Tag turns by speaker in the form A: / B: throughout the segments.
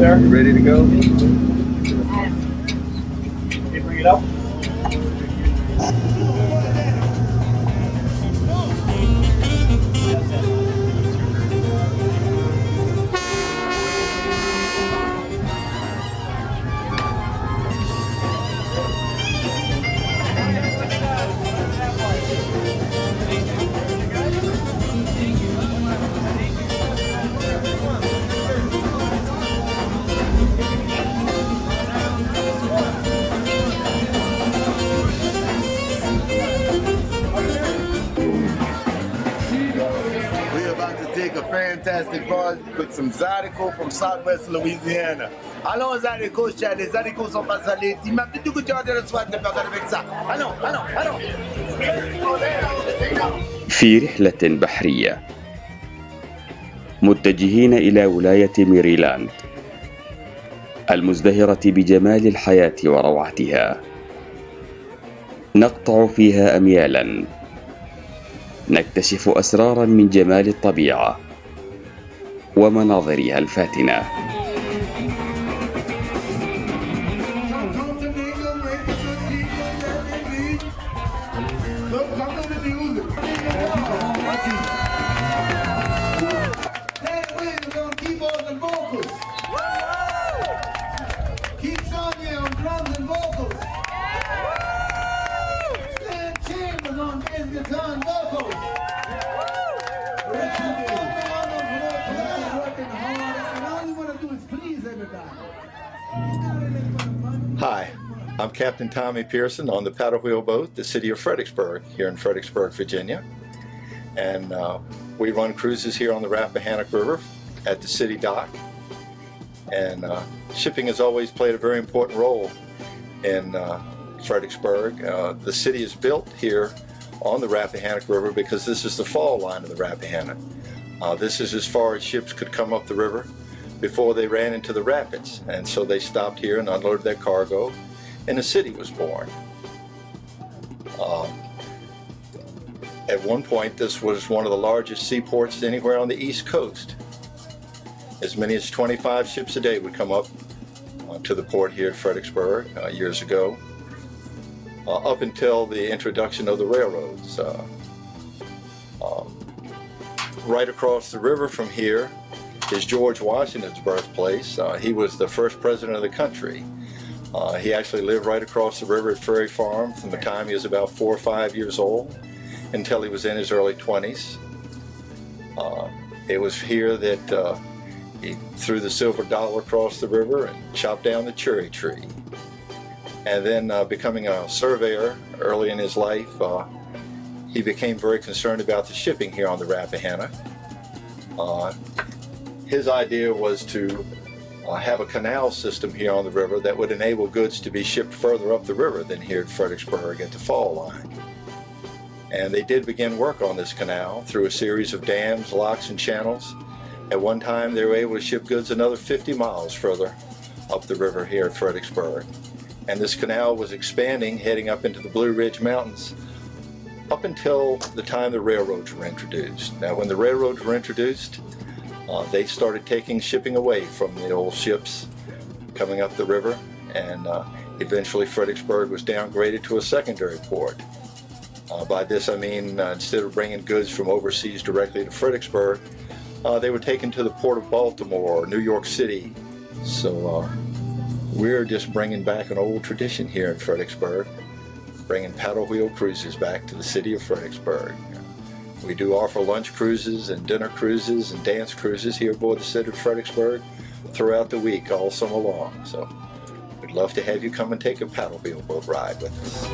A: there. You ready to go? Can you bring it up?
B: Fantastic bars with some zydeco from Southwest Louisiana. Allons zydeco, chat, les zydeco sont pas salés. Tu m'as dit que tu as de la soie de faire avec ça. Allons.
C: في رحلة بحرية متجهين إلى ولاية ميريلاند المزدهرة بجمال الحياة وروعتها. نقطع فيها أميالا نكتشف أسرارا من جمال الطبيعة ومناظرها الفاتنة.
D: Hi, I'm Captain Tommy Pearson on the paddle wheel boat, the City of Fredericksburg, here in Fredericksburg, Virginia. And we run cruises here on the Rabahanok River at the city dock. And shipping has always played a very important role in Fredericksburg. The city is built here on the Rabahanok River because this is the fall line of the Rappahannock. This is as far as ships could come up the river before they ran into the rapids, and so they stopped here and unloaded their cargo, and the city was born. At one point, this was one of the largest seaports anywhere on the East Coast. As many as 25 ships a day would come up to the port here at Fredericksburg years ago, up until the introduction of the railroads. Right across the river from here is George Washington's birthplace. He was the first president of the country. He actually lived right across the river at Ferry Farm from the time he was about 4 or 5 years old until he was in his early 20s. It was here that he threw the silver dollar across the river and chopped down the cherry tree. And then becoming a surveyor early in his life, he became very concerned about the shipping here on the Rappahannock. His idea was to have a canal system here on the river that would enable goods to be shipped further up the river than here at Fredericksburg at the fall line. And they did begin work on this canal through a series of dams, locks, and channels. At one time, they were able to ship goods another 50 miles further up the river here at Fredericksburg. And this canal was expanding, heading up into the Blue Ridge Mountains up until the time the railroads were introduced. Now, when the railroads were introduced, they started taking shipping away from the old ships coming up the river, and eventually Fredericksburg was downgraded to a secondary port. By this I mean instead of bringing goods from overseas directly to Fredericksburg, they were taken to the port of Baltimore or New York City. So we're just bringing back an old tradition here in Fredericksburg, bringing paddle wheel cruises back to the city of Fredericksburg. We do offer lunch cruises and dinner cruises and dance cruises here aboard the city of Fredericksburg throughout the week, all summer long. So we'd love to have you come and take a paddle wheel boat ride with us.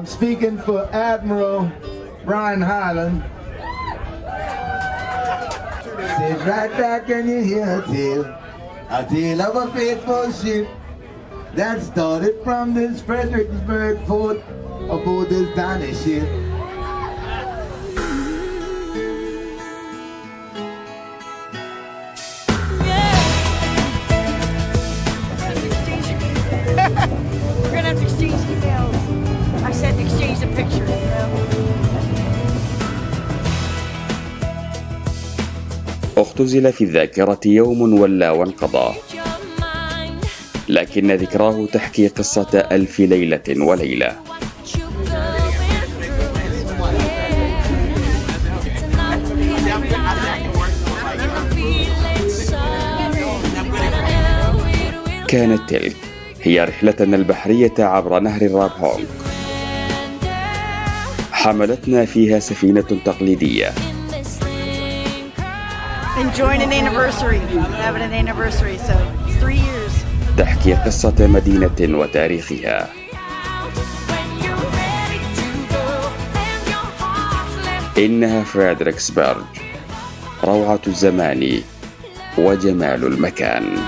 B: I'm speaking for Admiral Brian Highland. Sit right back and you hear a tale of a faithful ship that started from this Fredericksburg fort aboard this Danish ship.
E: We're gonna have to exchange emails. I said exchange a picture, you know.
C: اختزل في الذاكرة يوم ولا وانقضى، لكن ذكراه تحكي قصة ألف ليلة وليلة. كانت تلك هي رحلتنا البحرية عبر نهر الرابهانك. حملتنا فيها سفينة تقليدية.
E: Enjoying an anniversary, having an anniversary, so it's 3 years.
C: تحكي قصة مدينة وتاريخها. إنها فريدريكسبرغ، روعة الزمان وجمال المكان.